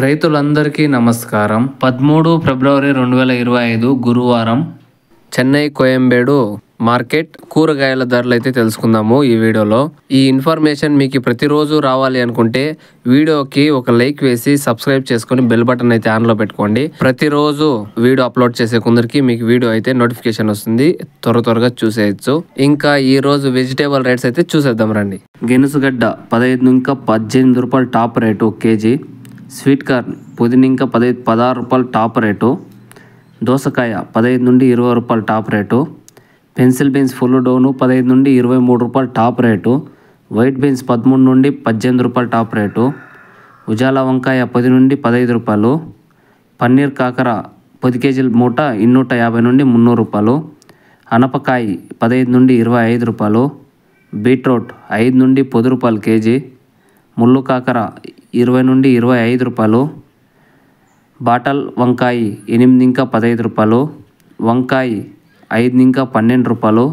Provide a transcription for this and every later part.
రైతులందరికీ నమస్కారం. 13 ఫిబ్రవరి 2025 గురువారం చెన్నై కోయంబేడు మార్కెట్ కూరగాయల ధరలు అయితే తెలుసుకుందాము ఈ వీడియోలో. ఈ ఇన్ఫర్మేషన్ మీకు ప్రతిరోజు రావాలి అనుకుంటే వీడియోకి ఒక లైక్ వేసి సబ్స్క్రైబ్ చేసుకొని బెల్ బటన్ అయితే ఆన్లో పెట్టుకోండి. ప్రతిరోజు వీడియో అప్లోడ్ చేసే కొందరికి మీకు వీడియో అయితే నోటిఫికేషన్ వస్తుంది, త్వరగా చూసేయచ్చు. ఇంకా ఈ రోజు వెజిటేబుల్ రేట్స్ అయితే చూసేద్దాం రండి. గెనుసుగడ్డ 15 నుంచి 18 రూపాయలు top rate kg. Sweet corn పుదీనింక 16 రూపాయలు టాప్ రేటు. దోసకాయ 15 నుండి 20 రూపాయలు top rate. Pencil beans full down 15 నుండి 23 రూపాయలు టాప్ రేటు. వైట్ బీన్స్ 13 నుండి 18 రూపాయలు టాప్ రేటు. ఉజాల వంకాయ 10 నుండి 15 రూపాయలు. పన్నీర్ కాకర 10 కేజీల మూట 250 నుండి 300 రూపాయలు. అనపకాయ 15 నుండి 25 రూపాయలు. బీట్రూట్ 5 నుండి 10 రూపాయలు కేజీ. ముళ్ళు కాకర 20 నుండి 25 రూపాయలు. బాటల్ వంకాయ 8 ఇంకా 15 రూపాయలు. వంకాయ 5 ఇంకా 12 రూపాయలు.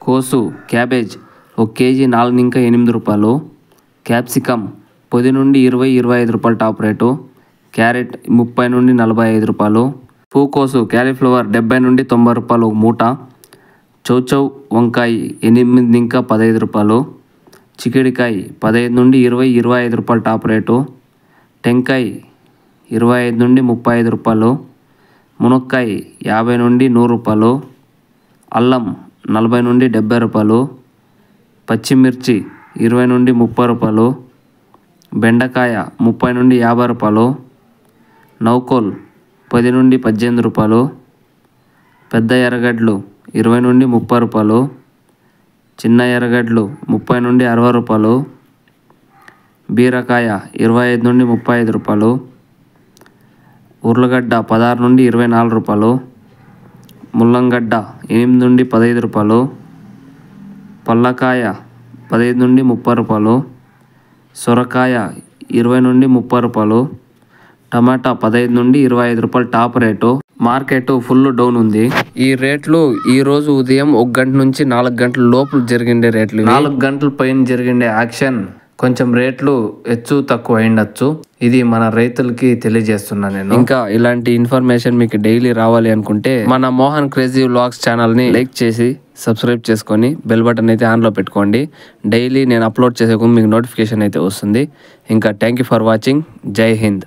కోసు క్యాబేజ్ 1 కేజీ 4 ఇంకా 8 రూపాయలు. క్యాప్సికమ్ 10 నుండి 20-25 రూపాయలు టాప్ రేటు. క్యారెట్ 30 నుండి 45 రూపాయలు. పూకోసు క్యాలీఫ్లవర్ 70 నుండి 90 రూపాయలు మూట. చౌచౌ వంకాయ 8 ఇంకా 15 రూపాయలు. చిక్కుడుకాయ 15 నుండి 20-25 రూపాయలు టాప్ రేటు. టెంకాయ 25 నుండి 35 రూపాయలు. మునక్కాయ 50 నుండి 100 రూపాయలు. అల్లం 40 నుండి 70 రూపాయలు. పచ్చిమిర్చి 20 నుండి 30 రూపాయలు. బెండకాయ 30 నుండి 50 రూపాయలు. నౌకోల్ 10 నుండి 18 రూపాయలు. పెద్ద ఎర్రగడ్డలు 20 నుండి 30 రూపాయలు. చిన్న ఎర్రగడ్డలు 30 నుండి 60 రూపాయలు. బీరకాయ 25 నుండి 35 రూపాయలు. ఉర్లగడ్డ 16 నుండి 24 రూపాయలు. ముల్లంగడ్డ 8 నుండి 15 రూపాయలు. పల్లకాయ 15 నుండి 30 రూపాయలు. సొరకాయ 20 నుండి 30 రూపాయలు. టమాటా 15 నుండి 25 రూపాయలు top rate. Market full down ఉంది. ఈ రేట్లు ఈ రోజు ఉదయం 1 గంట నుంచి 4 గంటల లోపల జరిగిండే రేట్లు. 4 గంటల పైన జరిగిండే యాక్షన్ కొంచెం రేట్లు హెచ్చు తక్కువ అయిండొచ్చు. ఇది మన రైతులకి తెలియజేస్తున్నా నేను. ఇంకా ఇలాంటి ఇన్ఫర్మేషన్ మీకు డైలీ రావాలి అనుకుంటే మన మోహన్ క్రేజీ వ్లాగ్స్ ఛానల్ ని లైక్ చేసి సబ్స్క్రైబ్ చేసుకొని బెల్ బటన్ అయితే ఆన్లో పెట్టుకోండి. డైలీ నేను అప్లోడ్ చేసే మీకు నోటిఫికేషన్ అయితే వస్తుంది. ఇంకా థ్యాంక్ యూ ఫర్ వాచింగ్. జై హింద్.